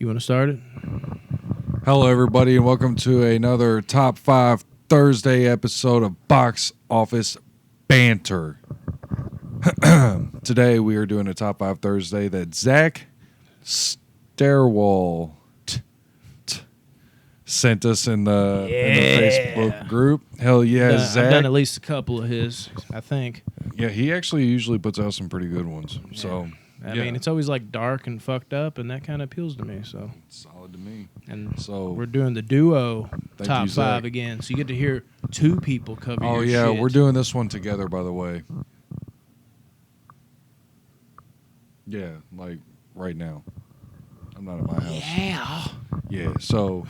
You want to start it? Hello, everybody, and welcome to another Top 5 Thursday episode of Box Office Banter. Today, we are doing a Top 5 Thursday that Zach Stairwall sent us in the Facebook group. Hell yeah, Zach. I've done at least a couple of his, I think. Yeah, he actually usually puts out some pretty good ones. Yeah. So, I mean, it's always like dark and fucked up, and that kind of appeals to me. So solid to me. And so we're doing the duo top you, 5 again, so you get to hear two people cover your yeah, shit. we're doing this one together, by the way. Yeah, like right now. I'm not at my house. Yeah, so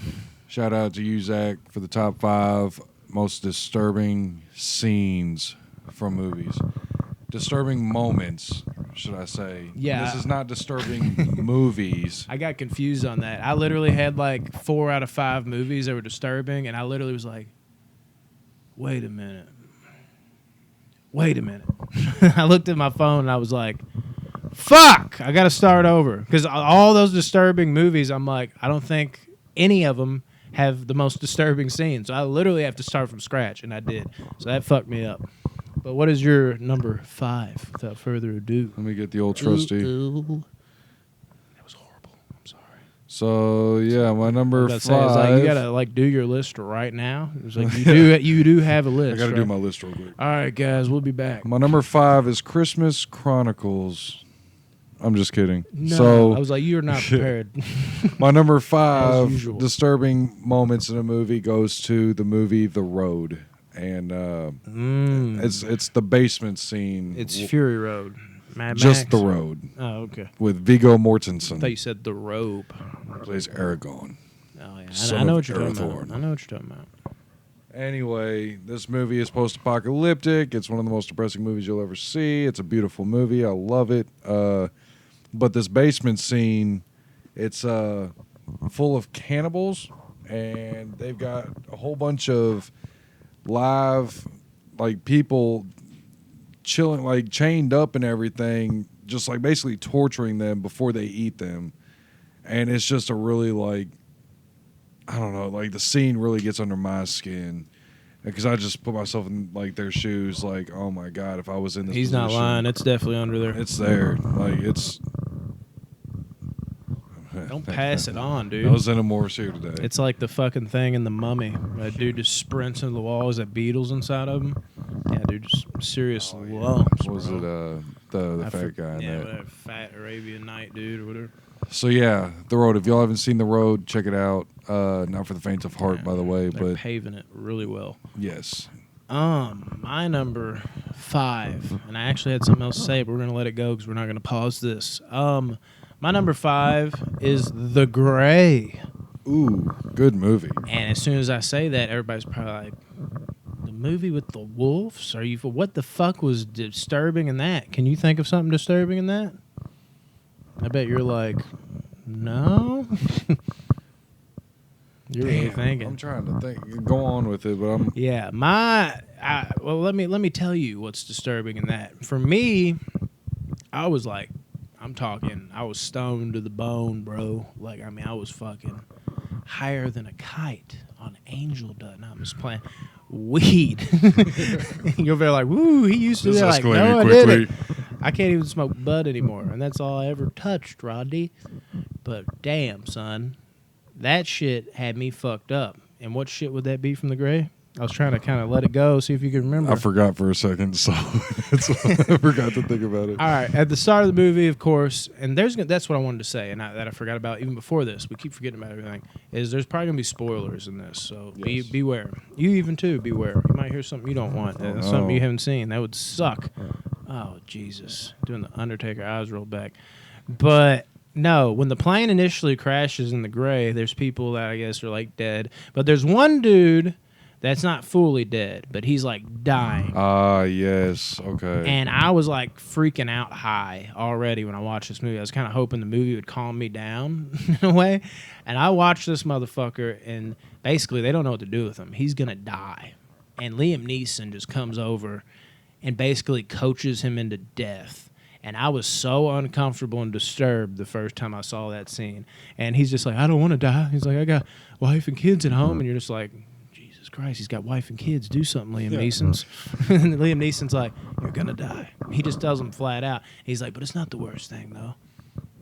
shout out to you, Zach, for the top 5 most disturbing scenes from movies. Disturbing moments, should I say. Yeah. This is not disturbing movies. I got confused on that. I literally had like 4 out of 5 movies that were disturbing, and I literally was like, wait a minute. I looked at my phone, and I was like, fuck, I got to start over. Because all those disturbing movies, I'm like, I don't think any of them have the most disturbing scenes. So I literally have to start from scratch, and I did. So that fucked me up. But what is your number 5, without further ado? Let me get the old trusty. That was horrible. I'm sorry. So, yeah, my number 5. Say, it's like you got to like do your list right now. It's like you do have a list. I got to right? do my list real quick. All right, guys, we'll be back. My number 5 is Christmas Chronicles. I'm just kidding. No, so, I was like, you're not prepared. My number 5 disturbing moments in a movie goes to the movie The Road. And it's the basement scene. It's Fury Road. Mad just Max? The Road. Oh, okay. With Viggo Mortensen. I thought you said The Robe. Plays Aragorn. Oh, yeah. Son I know of what you're talking Arathorn. about. I know what you're talking about. Anyway, this movie is post-apocalyptic. It's one of the most depressing movies you'll ever see. It's a beautiful movie. I love it. But this basement scene, it's full of cannibals, and they've got a whole bunch of live, like, people chilling, like, chained up and everything, just, like, basically torturing them before they eat them. And it's just a really, like, I don't know, like, the scene really gets under my skin. Because I just put myself in, like, their shoes, like, oh, my God, if I was in this He's position. not lying. It's definitely under there. It's there. Like, it's... Don't pass it on, dude. I was in a Morse here today. It's like the fucking thing in The Mummy. That dude just sprints into the wall. Is that beetles inside of him? Yeah, dude, just serious lumps. What was it, the fat guy in yeah, that? whatever, fat Arabian Night dude or whatever. So, yeah, The Road. If y'all haven't seen The Road, check it out. Not for the faint of heart, by the way. They're but paving it really well. Yes. My number 5, and I actually had something else to say, but we're going to let it go because we're not going to pause this. My number 5 is The Gray. Ooh, good movie. And as soon as I say that, everybody's probably like, the movie with the wolves? What the fuck was disturbing in that? Can you think of something disturbing in that? I bet you're like, no. You're really thinking. I'm trying to think. Go on with it, but I'm... Yeah, well, let me tell you what's disturbing in that. For me, I was like, I was stoned to the bone, bro. Like, I mean, I was fucking higher than a kite on angel dust. No, I'm just playing. Weed. You'll be like, woo, he used to be like, no, I didn't. I can't even smoke bud anymore, and that's all I ever touched, Rodney. But damn, son, that shit had me fucked up. And what shit would that be from The Gray? I was trying to kind of let it go, see if you can remember. I forgot for a second, so that's why I forgot to think about it. All right, at the start of the movie, of course, and that's what I wanted to say, and that I forgot about even before this. We keep forgetting about everything. Is there's probably gonna be spoilers in this, so yes. Beware. You even too, beware. You might hear something you don't want, something you haven't seen. That would suck. Oh Jesus, doing the Undertaker eyes roll back, but. No, when the plane initially crashes in The Gray, there's people that I guess are like dead, but there's one dude that's not fully dead, but he's like dying. Yes, okay. And I was like freaking out high already when I watched this movie. I was kind of hoping the movie would calm me down in a way. And I watched this motherfucker, and basically they don't know what to do with him. He's going to die. And Liam Neeson just comes over and basically coaches him into death. And I was so uncomfortable and disturbed the first time I saw that scene. And he's just like, I don't want to die. He's like, I got wife and kids at home. And you're just like, Jesus Christ, he's got wife and kids. Do something, Liam Neeson's. And Liam Neeson's like, you're going to die. He just tells him flat out. He's like, but it's not the worst thing, though.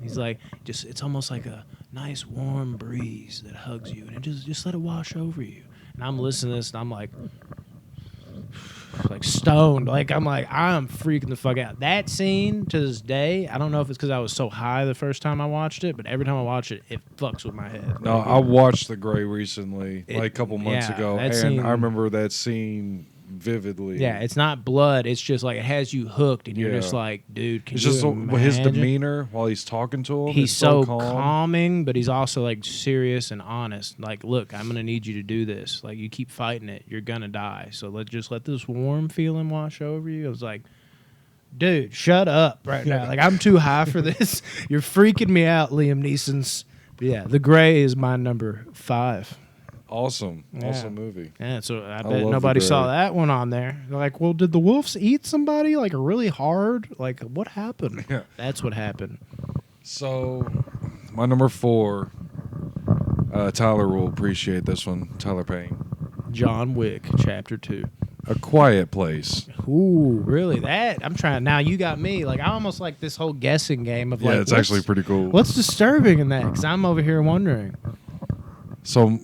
He's like, it's almost like a nice warm breeze that hugs you. And just let it wash over you. And I'm listening to this, and I'm like stoned. Like, I'm freaking the fuck out. That scene, to this day, I don't know if it's because I was so high the first time I watched it, but every time I watch it, it fucks with my head. No, I watched The Grey recently, like a couple months ago, and scene, I remember that scene vividly. Yeah, it's not blood. It's just like it has you hooked, and you're just like, dude, can it's you just imagine? His demeanor while he's talking to him. He's so calming, but he's also like serious and honest. Like, look, I'm gonna need you to do this. Like, you keep fighting it, you're gonna die. So let's let this warm feeling wash over you. I was like, dude, shut up right now. Like, I'm too high for this. You're freaking me out, Liam Neeson's. But yeah, The Grey is my number 5. Awesome movie. Yeah, so I bet love nobody The Grey. saw that one on there. They're like, well, did the wolves eat somebody like really hard? Like, what happened? Yeah. That's what happened. So, my number 4, Tyler will appreciate this one. Tyler Payne. John Wick, Chapter 2. A Quiet Place. Ooh, really? That I'm trying. Now you got me. Like, I almost like this whole guessing game of Yeah, like, it's actually pretty cool. What's disturbing in that? Because I'm over here wondering. So,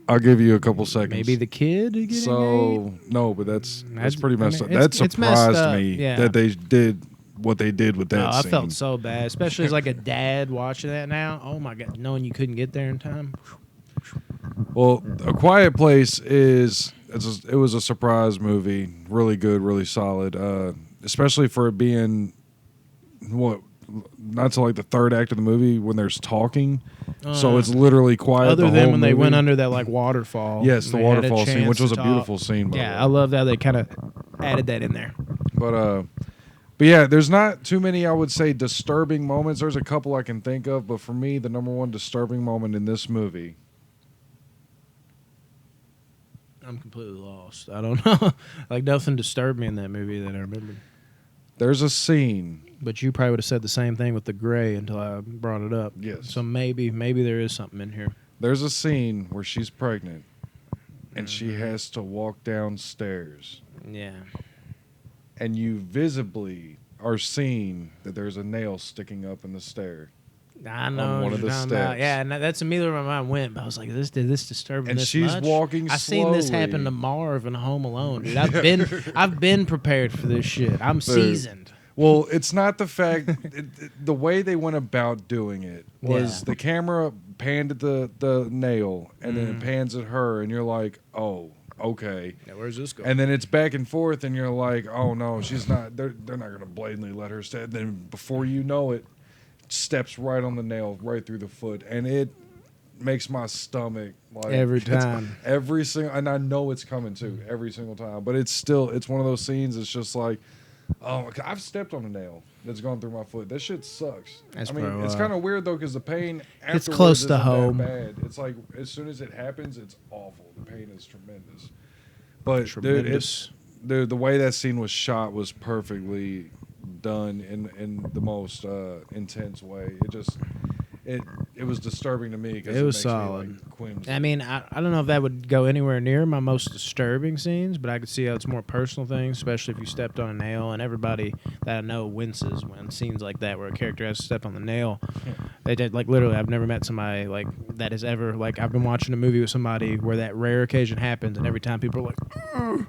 I'll give you a couple seconds. Maybe the kid getting ate? No, but that's pretty messed up. it's That surprised messed up, me yeah. that they did what they did with that I scene. felt so bad, especially as like a dad watching that now. Oh my God, knowing you couldn't get there in time. Well, A Quiet Place it was a surprise movie. Really good, really solid. Especially for it being not till like the third act of the movie when there's talking. So it's literally quiet. Other the than whole when they movie. went under that like waterfall. Yes, and the they had waterfall scene, chance which was to a beautiful scene. By the way. I love how they kind of added that in there. But yeah, there's not too many, I would say, disturbing moments. There's a couple I can think of, but for me, the number one disturbing moment in this movie. I'm completely lost. I don't know. Like, nothing disturbed me in that movie that I remember. There's a scene. But you probably would have said the same thing with the Grey until I brought it up. Yes. So maybe there is something in here. There's a scene where she's pregnant, and she has to walk downstairs. Yeah. And you visibly are seeing that there's a nail sticking up in the stair. I know On one what of you're the talking about. steps. Yeah, and that's immediately where my mind went. But I was like, did this disturb me And this she's much? walking I've seen this slowly. happen to Marv in Home Alone, dude. I've been prepared for this shit. I'm seasoned. Well, it's not the fact. The way they went about doing it was the camera panned at the nail, and then it pans at her, and you're like, oh, okay. Now, where's this going? And then it's back and forth, and you're like, oh no, she's not. They're not gonna blatantly let her stay. Then before you know it, steps right on the nail, right through the foot, and it makes my stomach like Every time. every single. And I know it's coming too every single time, but it's one of those scenes. It's just like. Oh, I've stepped on a nail that's gone through my foot. That shit sucks. That's I mean, probably it's why. kind of weird though because the pain afterwards close to isn't that home. bad. It's like as soon as it happens, it's awful. The pain is tremendous. But Tremendous. dude, the way that scene was shot was perfectly done in the most intense way. It was disturbing to me because It was makes solid. Me, like, queasy. I mean, I don't know if that would go anywhere near my most disturbing scenes, but I could see how it's more personal things, especially if you stepped on a nail. And everybody that I know winces when scenes like that where a character has to step on the nail. They did, like, literally, I've never met somebody like that has ever, like, I've been watching a movie with somebody where that rare occasion happens, and every time people are like, "Ugh."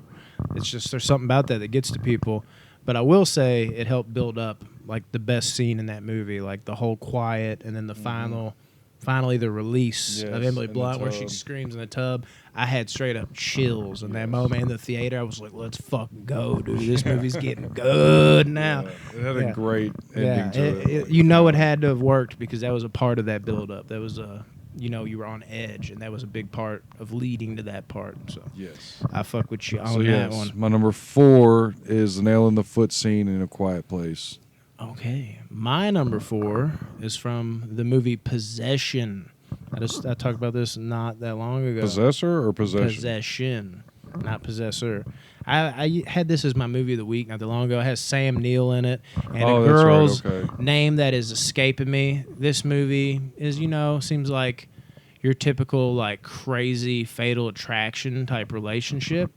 It's just, there's something about that gets to people. But I will say it helped build up like the best scene in that movie, like the whole quiet, and then the finally the release of Emily in the Blunt where she tub. screams in the tub. I had straight up chills in that moment in the theater. I was like, "Let's fucking go, dude! This movie's getting good now." Yeah, it had a great Yeah, ending to it. you know it had to have worked because that was a part of that build up. That was you were on edge, and that was a big part of leading to that part. So Yes. I fuck with you on So that yes, one. my number 4 is the nail in the foot scene in A Quiet Place. Okay, my number 4 is from the movie Possession. I talked about this not that long ago. Possessor or possession? Possession, not possessor. I had this as my movie of the week not too long ago. It has Sam Neill in it, and Oh, a that's right, girl's okay. name that is escaping me. This movie is, seems like your typical like crazy fatal attraction type relationship,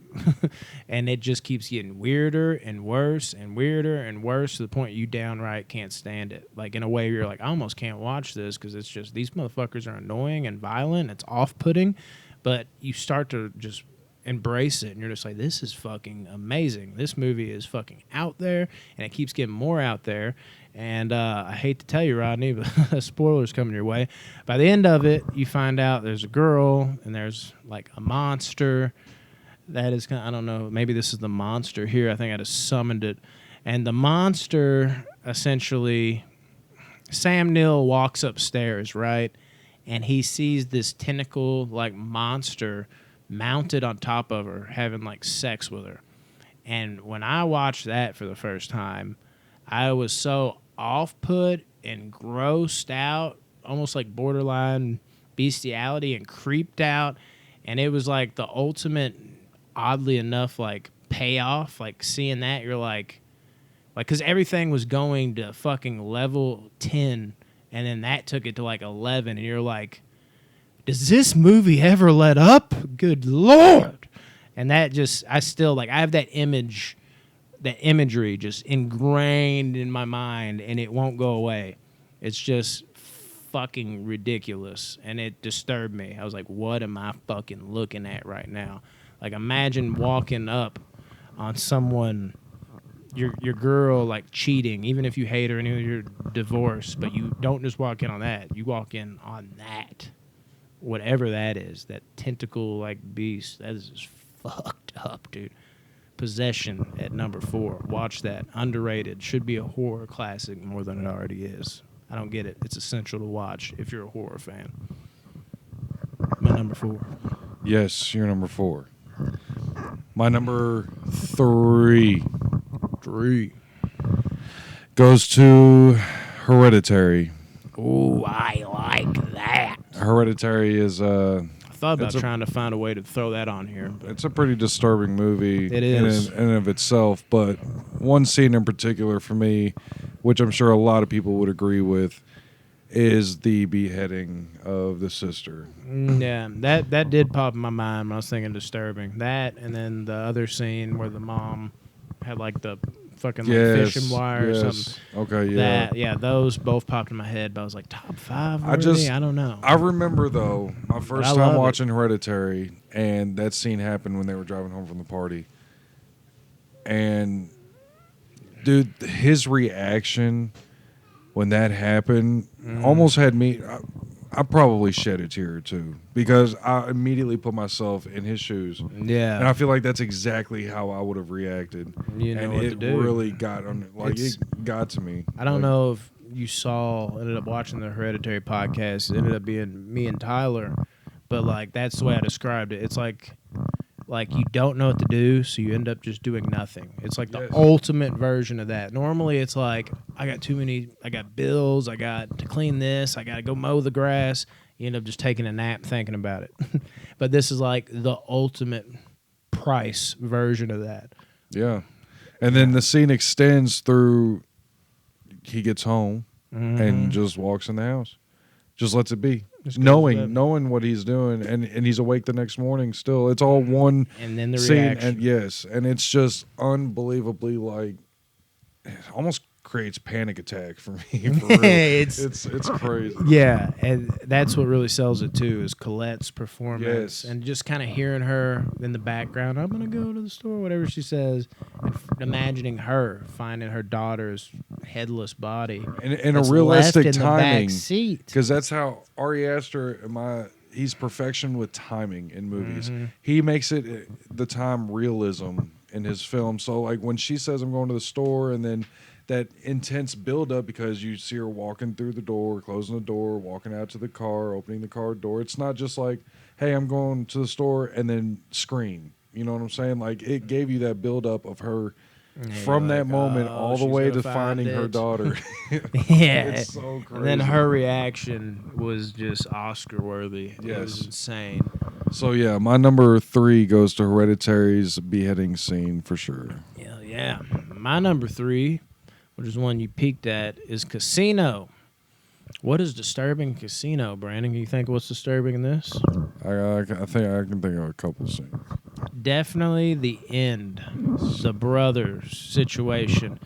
and it just keeps getting weirder and worse and weirder and worse to the point you downright can't stand it. Like in a way you're like, I almost can't watch this because it's just these motherfuckers are annoying and violent. It's off-putting, but you start to just embrace it and you're just like, this is fucking amazing. This movie is fucking out there, and it keeps getting more out there. And I hate to tell you, Rodney, but spoilers coming your way. By the end of it, you find out there's a girl and there's like a monster that is kind of, I don't know, maybe this is the monster here. I think I just summoned it. And the monster, essentially, Sam Neill walks upstairs, right? And he sees this tentacle like monster mounted on top of her, having like sex with her. And when I watched that for the first time, I was so off-put and grossed out, almost like borderline bestiality, and creeped out. And it was like the ultimate, oddly enough, like payoff. Like seeing that, you're like, because everything was going to fucking level 10, and then that took it to like 11, and you're like, does this movie ever let up? Good Lord. And that just, I still, like, I have that image, that imagery just ingrained in my mind, and it won't go away. It's just fucking ridiculous, and it disturbed me. I was like, what am I fucking looking at right now? Like, imagine walking up on someone, your girl, like, cheating, even if you hate her and you're divorced, but you don't just walk in on that. You walk in on that. Whatever that is, that tentacle like beast, that is just fucked up, dude. Possession at number 4. Watch that. Underrated. Should be a horror classic more than it already is. I don't get it. It's essential to watch if you're a horror fan. My number 4. Yes, you're number 4. My number 3 goes to Hereditary. Ooh, I like that. Hereditary is I thought about trying to find a way to throw that on here. But it's a pretty disturbing movie. It is. in and of itself, but one scene in particular for me, which I'm sure a lot of people would agree with, is the beheading of the sister. Yeah, that did pop in my mind when I was thinking disturbing. That, and then the other scene where the mom had like the fucking like fishing wire or something. Okay, yeah. Those both popped in my head, but I was like, top 5 worthy? I don't know. I remember, though, my first time watching Hereditary, and that scene happened when they were driving home from the party. And, dude, his reaction when that happened almost had me... I probably shed a tear or two because I immediately put myself in his shoes. Yeah. And I feel like that's exactly how I would have reacted. You know and what it to do. really got it got to me. I don't know if you ended up watching the Hereditary podcast. It ended up being me and Tyler, but like that's the way I described it. It's like you don't know what to do, so you end up just doing nothing. It's like the ultimate version of that. Normally it's like, I got bills, I got to clean this, I got to go mow the grass. You end up just taking a nap thinking about it. But this is like the ultimate price version of that. Yeah. And then the scene extends through, he gets home and just walks in the house. Just lets it be. Knowing what he's doing, and he's awake the next morning still. It's all one and then the scene, reaction. and it's just unbelievably, like, it almost creates panic attack for me. For real. It's crazy. Yeah, and that's what really sells it too, is Colette's performance. Yes. And just kind of hearing her in the background, I'm going to go to the store, whatever she says, and imagining her finding her daughter's headless body. In a realistic left in timing. The back seat. Because that's how Ari Aster, he's perfection with timing in movies. He makes it the time realism in his film. So like when she says, I'm going to the store, and then that intense buildup because you see her walking through the door, closing the door, walking out to the car, opening the car door. It's not just like, hey, I'm going to the store, and then scream. You know what I'm saying? Like, it gave you that buildup of her from that moment all the way to finding her daughter. Yeah. It's so crazy. And then her reaction was just Oscar worthy. It was insane. So yeah, my number 3 goes to Hereditary's beheading scene for sure. Hell yeah. My number 3, which is one you peeked at, is Casino. What is disturbing in Casino, Brandon? Can you think of what's disturbing in this? I think I can think of a couple scenes. Definitely the end, the brothers situation.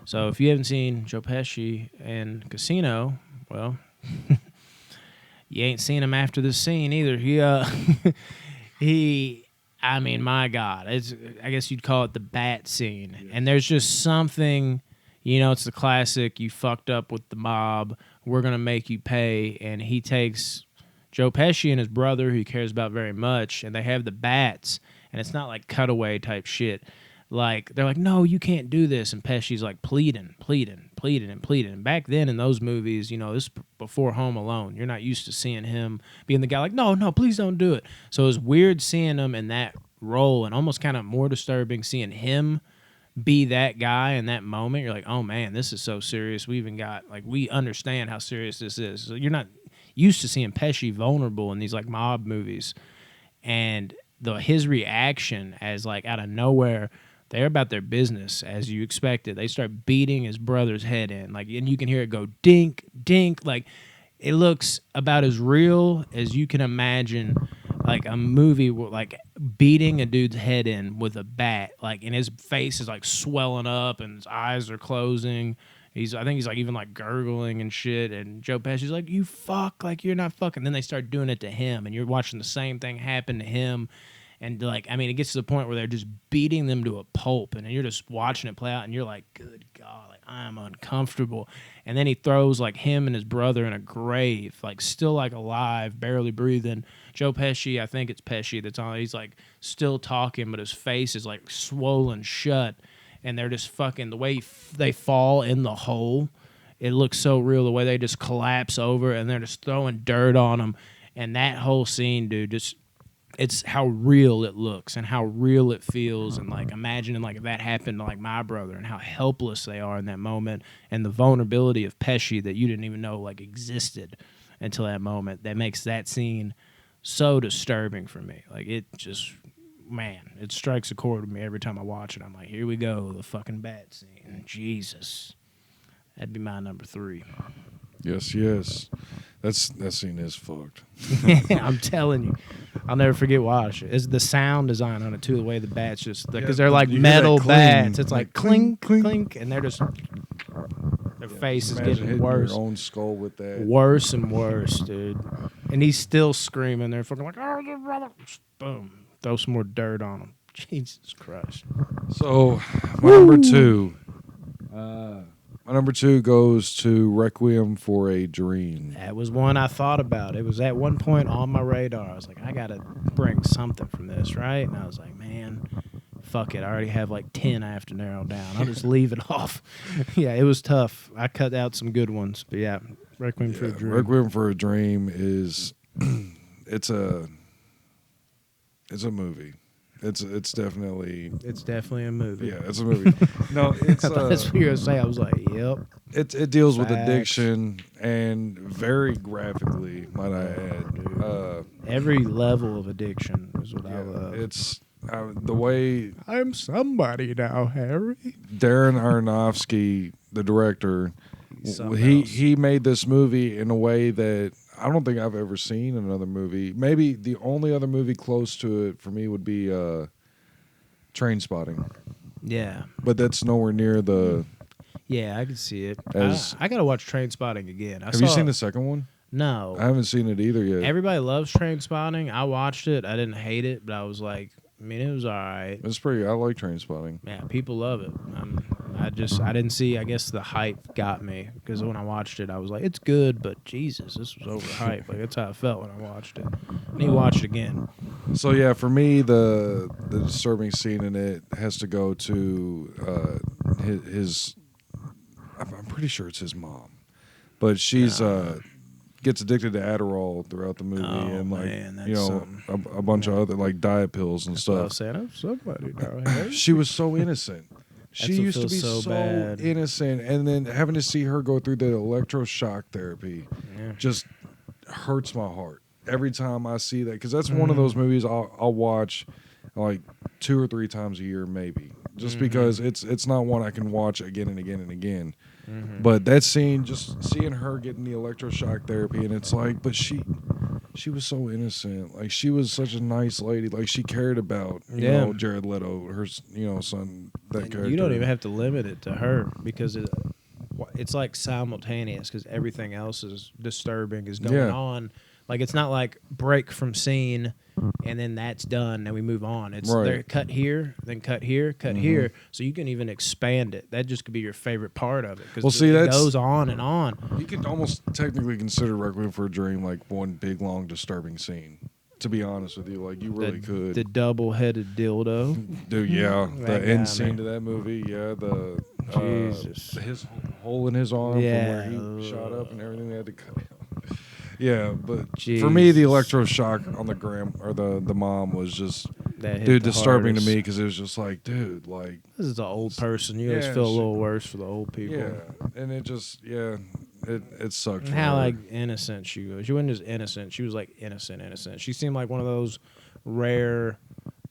So if you haven't seen Joe Pesci in Casino, well, you ain't seen him after this scene either. I mean, my God, I guess you'd call it the bat scene. And there's just something, it's the classic, you fucked up with the mob, we're going to make you pay. And he takes Joe Pesci and his brother, who he cares about very much, and they have the bats, and it's not like cutaway type shit. Like, they're like, no, you can't do this. And Pesci's like pleading. And back then in those movies, this is before Home Alone. You're not used to seeing him being the guy like, no, please don't do it. So it was weird seeing him in that role, and almost kind of more disturbing seeing him be that guy in that moment. You're like, oh man, this is so serious. We even got, like, we understand how serious this is. So you're not used to seeing Pesci vulnerable in these like mob movies. And his reaction as like out of nowhere, they're about their business as you expected. They start beating his brother's head in, like, and you can hear it go dink, dink. Like, it looks about as real as you can imagine, like a movie like beating a dude's head in with a bat, like, and his face is like swelling up and his eyes are closing. I think he's like even like gurgling and shit. And Joe Pesci's like, you fuck, like you're not fucking. Then they start doing it to him, and you're watching the same thing happen to him. And, like, I mean, it gets to the point where they're just beating them to a pulp, and you're just watching it play out, and you're like, good God, like, I'm uncomfortable. And then he throws, like, him and his brother in a grave, like, still, like, alive, barely breathing. Joe Pesci, I think it's Pesci that's on. He's, like, still talking, but his face is, like, swollen shut, and they're just fucking, the way they fall in the hole, it looks so real, the way they just collapse over, and they're just throwing dirt on them. And that whole scene, dude, just... it's how real it looks and how real it feels, and like imagining like if that happened to like my brother and how helpless they are in that moment, and the vulnerability of Pesci that you didn't even know like existed until that moment, that makes that scene so disturbing for me. Like, it just, man, it strikes a chord with me every time I watch it. I'm like, here we go, the fucking bat scene. Jesus. That'd be my number 3. Yes. That scene is fucked. I'm telling you. I'll never forget watching it. It's the sound design on it, too, the way the bats just... Because they're like metal bats. It's like clink, clink, and they're just... Their face is getting worse. Your own skull with that. Worse and worse, dude. And he's still screaming. They're fucking like, oh, your brother. Boom. Throw some more dirt on him. Jesus Christ. So, my number 2... my number 2 goes to Requiem for a Dream. That was one I thought about. It was at one point on my radar. I was like, I got to bring something from this, right? And I was like, man, fuck it. I already have like 10 I have to narrow down. I'll just leave it off. Yeah, it was tough. I cut out some good ones. But yeah, Requiem for a Dream. Requiem for a Dream is, it's a movie. It's definitely a movie. Yeah, it's a movie. No, it's I thought that's what you were gonna say. I was like, yep. It deals with addiction, and very graphically, might I add. Every level of addiction is what I love. It's the way I'm somebody now, Harry. Darren Aronofsky, the director, he made this movie in a way that I don't think I've ever seen another movie. Maybe the only other movie close to it for me would be Trainspotting. Yeah. But that's nowhere near the... Yeah, I can see it. I got to watch Trainspotting again. Have you seen the second one? No. I haven't seen it either yet. Everybody loves Trainspotting. I watched it. I didn't hate it, but I was like, I mean, it was all right. It's pretty... I like Trainspotting. Yeah, people love it. I didn't see, I guess the hype got me, because when I watched it, I was like, it's good, but Jesus, this was overhyped. Like, that's how I felt when I watched it. I need to watch it again. So, yeah, for me, the disturbing scene in it has to go to his I'm pretty sure it's his mom. But she's gets addicted to Adderall throughout the movie, and like a bunch of other like diet pills and stuff. I was saying, I'm somebody now. Hey? She was so innocent. She used to be so bad. innocent, and then having to see her go through the electroshock therapy just hurts my heart. every time I see that, because that's one of those movies I'll watch like 2 or 3 times a year, maybe, just because it's not one I can watch again and again and again. But that scene, just seeing her getting the electroshock therapy, and it's like, but she was so innocent. Like, she was such a nice lady. Like, she cared about you know, Jared Leto, her son, that And character. you don't even have to limit it to her because it's like simultaneous because everything else is disturbing is going on. Like, it's not like break from scene and then that's done and we move on. It's they're cut here, then cut here, cut here. So you can even expand it. That just could be your favorite part of it because it goes on and on. You could almost technically consider Requiem for a Dream like one big, long, disturbing scene. To be honest with you, like, you really could. The double-headed dildo. Dude, yeah. That The end guy, scene man. to that movie, yeah. The Jesus. his hole in his arm from where he shot up and everything, they had to cut out. Yeah, but for me, the electroshock on the mom was just, disturbing to me because it was just like, dude, like, this is an old person. You always feel a little worse for the old people. Yeah, and it just, it sucked. And how like innocent she was. She wasn't just innocent. She was like innocent. She seemed like one of those rare,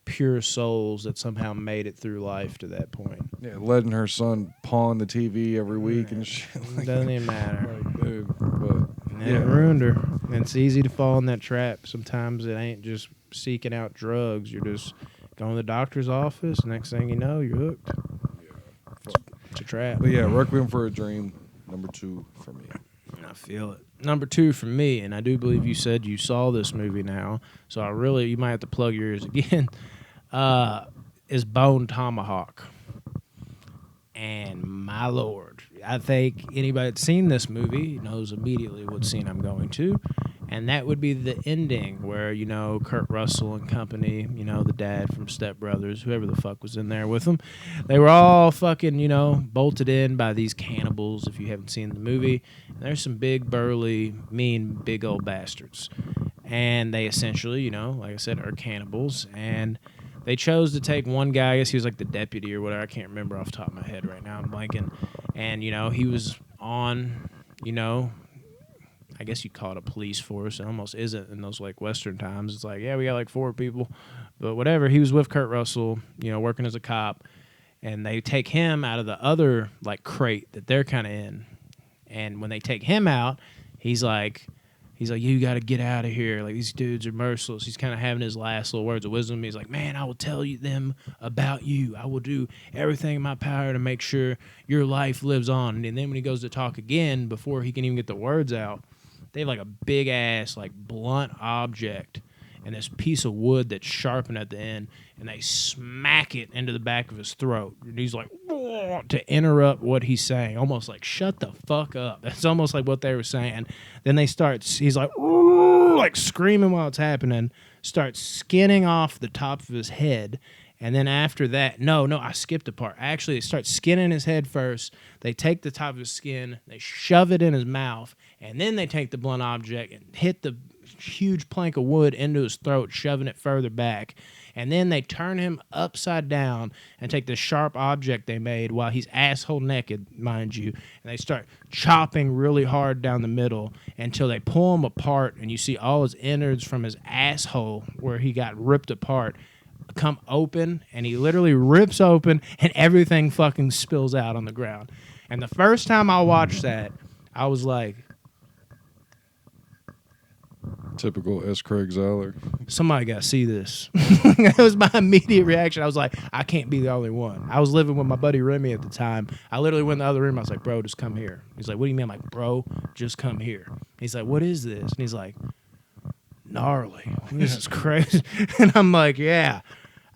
pure souls that somehow made it through life to that point. Yeah, letting her son pawn the TV every week and shit. Like, doesn't even matter. Like, dude, but it ruined her. And it's easy to fall in that trap. Sometimes it ain't just seeking out drugs. You're just going to the doctor's office. Next thing you know, you're hooked. Yeah. It's a trap. But yeah, Requiem for a Dream, number 2 for me. I feel it. Number 2 for me, and I do believe you said you saw this movie now, so you might have to plug yours again, is Bone Tomahawk. And my lord, I think anybody that's seen this movie knows immediately what scene I'm going to, and that would be the ending where, you know, Kurt Russell and company, you know, the dad from Step Brothers, whoever the fuck was in there with them, they were all fucking, you know, bolted in by these cannibals, if you haven't seen the movie. And there's some big, burly, mean, big old bastards. And they essentially, you know, like I said, are cannibals. And they chose to take one guy, I guess he was like the deputy or whatever, I can't remember off the top of my head right now, I'm blanking. And, you know, he was on, you know, I guess you'd call it a police force. It almost isn't in those like Western times. It's like, yeah, we got like 4 people, but whatever. He was with Kurt Russell, you know, working as a cop, and they take him out of the other like crate that they're kind of in. And when they take him out, he's like, you got to get out of here. Like, these dudes are merciless. He's kind of having his last little words of wisdom. He's like, man, I will tell them about you. I will do everything in my power to make sure your life lives on. And then when he goes to talk again, before he can even get the words out, they have like a big ass, like blunt object and this piece of wood that's sharpened at the end, and they smack it into the back of his throat. And he's like, whoa, to interrupt what he's saying, almost like, shut the fuck up. That's almost like what they were saying. Then he's like screaming while it's happening, starts skinning off the top of his head. And then after that, no, I skipped a part. Actually, they start skinning his head first. They take the top of his skin, they shove it in his mouth, and then they take the blunt object and hit the huge plank of wood into his throat, shoving it further back. And then they turn him upside down and take the sharp object they made while he's asshole naked, mind you, and they start chopping really hard down the middle until they pull him apart, and you see all his innards from his asshole where he got ripped apart come open, and he literally rips open and everything fucking spills out on the ground. And the first time I watched that, I was like, typical S. Craig Zeller. Somebody got to see this. That was my immediate reaction. I was like, I can't be the only one. I was living with my buddy Remy at the time. I literally went in the other room. I was like, bro, just come here. He's like, what do you mean? I'm like, bro, just come here. He's like, what is this? And he's like, gnarly. This is crazy. And I'm like, yeah.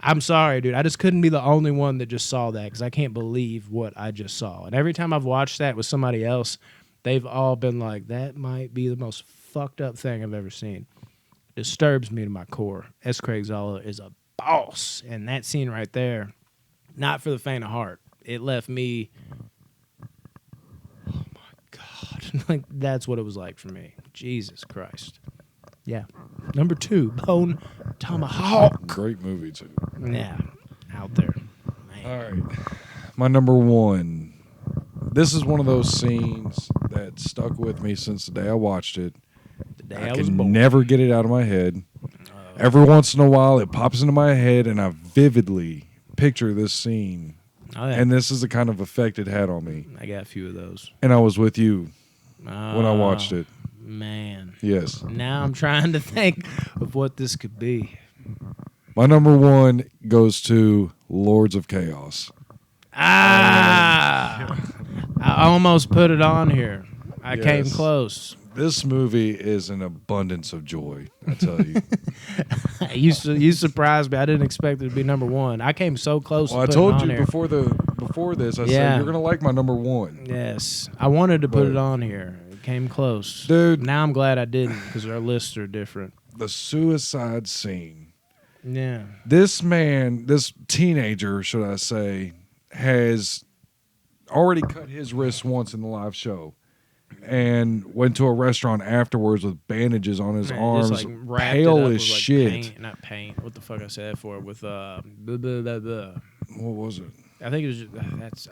I'm sorry, dude. I just couldn't be the only one that just saw that because I can't believe what I just saw. And every time I've watched that with somebody else, they've all been like, that might be the most fucked up thing I've ever seen. It disturbs me to my core. S. Craig Zolla is a boss. And that scene right there, not for the faint of heart. It left me, oh my God. Like, that's what it was like for me. Jesus Christ. Yeah. Number 2, Bone Tomahawk. Great movie, too. Yeah. Out there. Man. All right. My number 1. This is one of those scenes that stuck with me since the day I watched it. The day I I was can born. never get it out of my head. Every once in a while, it pops into my head, and I vividly picture this scene. Oh, yeah. And this is the kind of effect it had on me. I got a few of those. And I was with you when I watched it. Man. Yes. Now I'm trying to think of what this could be. My number one goes to Lords of Chaos. I almost put it on here. I came Yes. close. This movie is an abundance of joy, I tell you. You surprised me. I didn't expect it to be number one. I came so close. Well, I to putting it told on you here. before this, I Yeah. said you're gonna like my number one. Yes, I wanted to put But- it on here. It came close, Dude. Now I'm glad I didn't because our lists are different. The suicide scene. Yeah, This man, this teenager, should I say, has already cut his wrist once in the live show and went to a restaurant afterwards with bandages on his Man, arms, just, like, wrapped it pale up as with, shit. Paint, not paint. What the fuck I said that for? With blah, blah, blah, blah. What was it? I think it was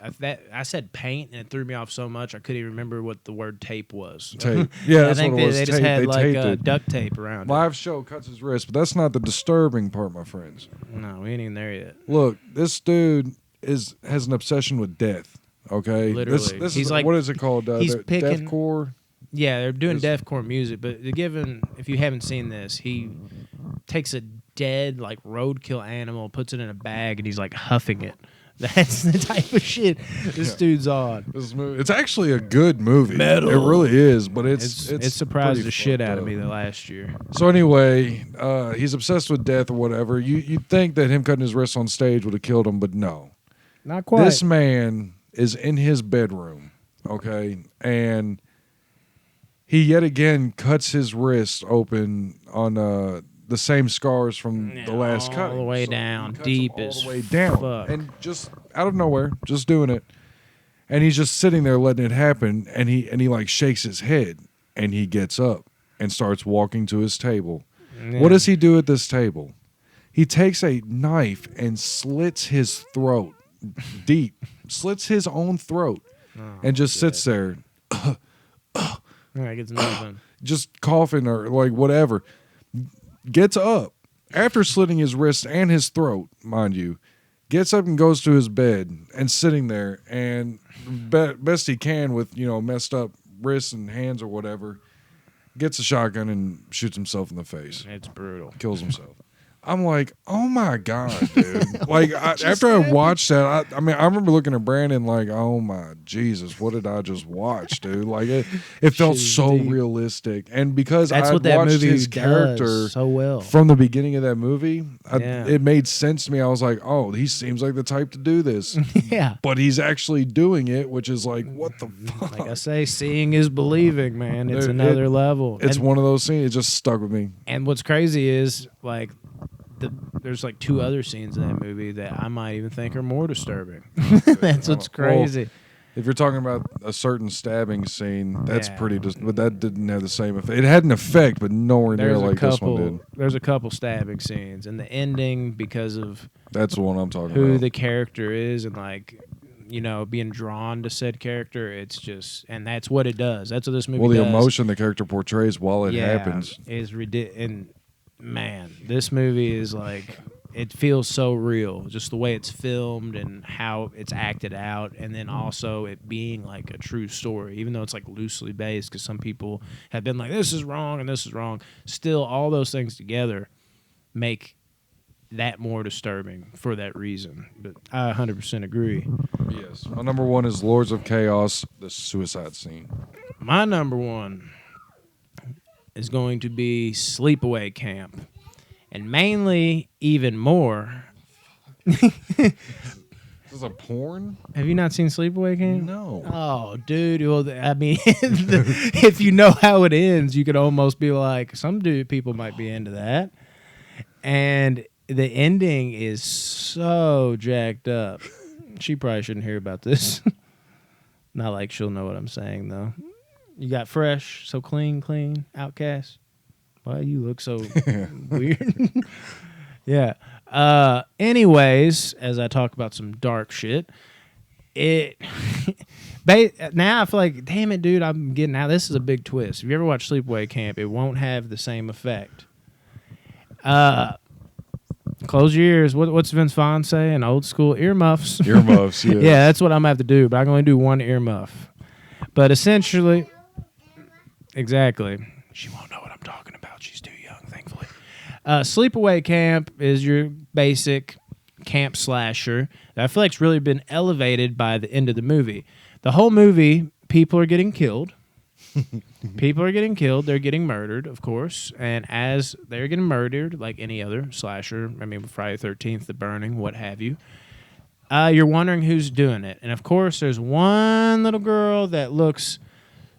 I said paint and it threw me off so much I couldn't even remember what the word tape was. Tape. Yeah, I that's think what it was. they just Tape. had They like taped it. duct tape around Live show cuts his wrist, but that's not the disturbing part, my friends. it. No, we ain't even there yet. Look, this dude has an obsession with death. Okay, Literally. This He's is like- what is it called? he's picking- deathcore. Yeah, they're doing This- deathcore music, but if you haven't seen this, he takes a dead like roadkill animal, puts it in a bag, and he's like huffing it. That's the type of shit this Yeah. dude's on. This movie, it's actually a good movie. Metal. It really is, but It it's surprised pretty the shit fucked out of up. me the last year. So anyway, he's obsessed with death or whatever. You'd think that him cutting his wrist on stage would have killed him, but no. Not quite. This man is in his bedroom, okay, and he yet again cuts his wrist open on the same scars from the last cut. all the way down, he cuts deep them all as the way down, fuck. and just out of nowhere, just doing it, and he's just sitting there letting it happen, and he like shakes his head, and he gets up and starts walking to his table. Yeah. What does he do at this table? He takes a knife and slits his throat deep, slits his own throat, and just sits there, Like it's nothing. just coughing or like whatever. Gets up after slitting his wrist and his throat, mind you. Gets up and goes to his bed and sitting there, and best he can with messed up wrists and hands or whatever, gets a shotgun and shoots himself in the face. It's brutal. Kills himself. I'm like, oh my god, dude! Like after I watched that, I mean, I remember looking at Brandon like, oh my Jesus, what did I just watch, dude? Like it felt Shit is so deep. realistic, and because That's I what that watched movie his does character so well. from the beginning of that movie, Yeah. it made sense to me. I was like, oh, he seems like the type to do this, Yeah. but he's actually doing it, which is like, what the fuck? Like I say, seeing is believing, man. It's Dude, another level. It's and, one of those scenes. It just stuck with me. and what's crazy is like there's like two other scenes in that movie that I might even think are more disturbing. That's what's crazy. If you're talking about a certain stabbing scene, that's Yeah. pretty. But that didn't have the same effect. It had an effect, but nowhere near There's a like this one couple. did. There's a couple stabbing scenes, and the ending because of That's the one I'm talking who about. the character is and like being drawn to said character. It's just, and that's what it does. That's what this movie Well, the does. emotion the character portrays while it Yeah, happens. is ridiculous. And man, this movie is like, it feels so real, just the way it's filmed and how it's acted out, and then also it being like a true story, even though it's like loosely based, because some people have been like, this is wrong and this is wrong. Still, all those things together make that more disturbing for that reason. But I 100% agree. Yes. My number one is Lords of Chaos, the suicide scene. My number one is going to be Sleepaway Camp. And mainly, even more. This is a porn? Have you not seen Sleepaway Camp? No. Oh, dude. Well, I mean, if you know how it ends, you could almost be like, people might be into that. And the ending is so jacked up. She probably shouldn't hear about this. Not like she'll know what I'm saying, though. You got Fresh, so clean, Outcast. Why you look so weird? Yeah. Anyways, as I talk about some dark shit, Now I feel like, damn it, dude, I'm getting out. This is a big twist. If you ever watch Sleepaway Camp, it won't have the same effect. Close your ears. What's Vince Vaughn saying? Old school earmuffs. Earmuffs, yes. Yeah, that's what I'm gonna have to do. But I can only do one earmuff. But essentially, exactly. She won't know what I'm talking about. She's too young, thankfully. Sleepaway Camp is your basic camp slasher that I feel like's really been elevated by the end of the movie. The whole movie, people are getting killed. People are getting killed. They're getting murdered, of course. And as they're getting murdered, like any other slasher, I mean, Friday the 13th, The Burning, what have you, you're wondering who's doing it. And, of course, there's one little girl that looks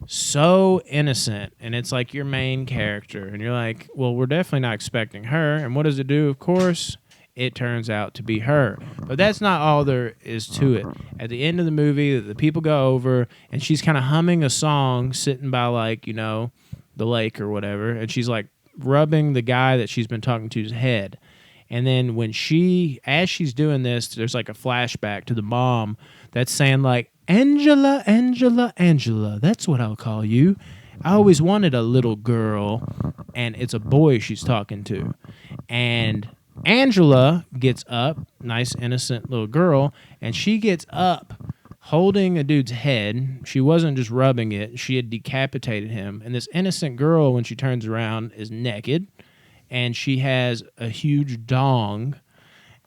so innocent, and it's like your main character. And you're like, well, we're definitely not expecting her. And what does it do? Of course, it turns out to be her. But that's not all there is to it. At the end of the movie, the people go over, and she's kind of humming a song sitting by, like, you know, the lake or whatever, and she's, like, rubbing the guy that she's been talking to's head. And then as she's doing this, there's, like, a flashback to the mom that's saying, like, Angela, Angela, Angela, that's what I'll call you. I always wanted a little girl, and it's a boy she's talking to. And Angela gets up, nice innocent little girl, and she gets up holding a dude's head. She wasn't just rubbing it. She had decapitated him. And this innocent girl, when she turns around, is naked, and she has a huge dong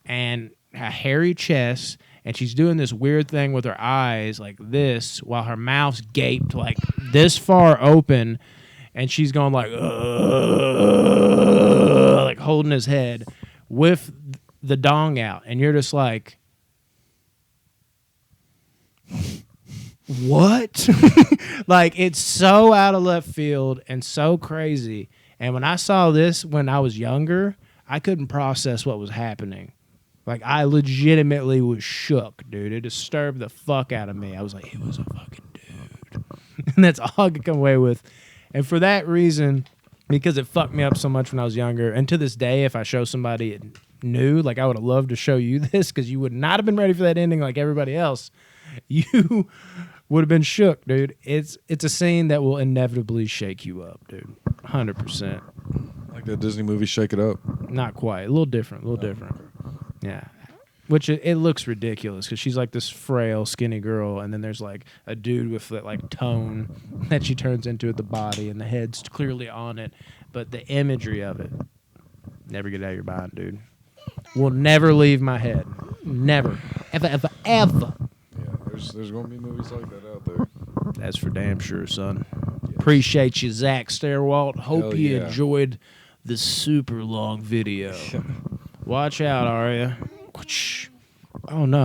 and a hairy chest, and she's doing this weird thing with her eyes like this while her mouth's gaped like this far open, and she's going like holding his head with the dong out, and you're just like, what? Like, it's so out of left field and so crazy. And when I saw this when I was younger, I couldn't process what was happening. Like, I legitimately was shook, dude. It disturbed the fuck out of me. I was like, he was a fucking dude. And that's all I could come away with. And for that reason, because it fucked me up so much when I was younger, and to this day, if I show somebody new, like, I would have loved to show you this because you would not have been ready for that ending like everybody else. You would have been shook, dude. It's a scene that will inevitably shake you up, dude. 100%. Like that Disney movie, Shake It Up? Not quite. A little different. Yeah. Which it looks ridiculous because she's like this frail, skinny girl, and then there's like a dude with that like tone that she turns into at the body, and the head's clearly on it. But the imagery of it, never get out of your mind, dude. Will never leave my head. Never. Ever, ever, ever. Yeah, there's going to be movies like that out there. That's for damn sure, son. Yes. Appreciate you, Zach Stairwalt. Hope Hell you yeah. enjoyed the super long video. Watch out, Aria. Oh, no.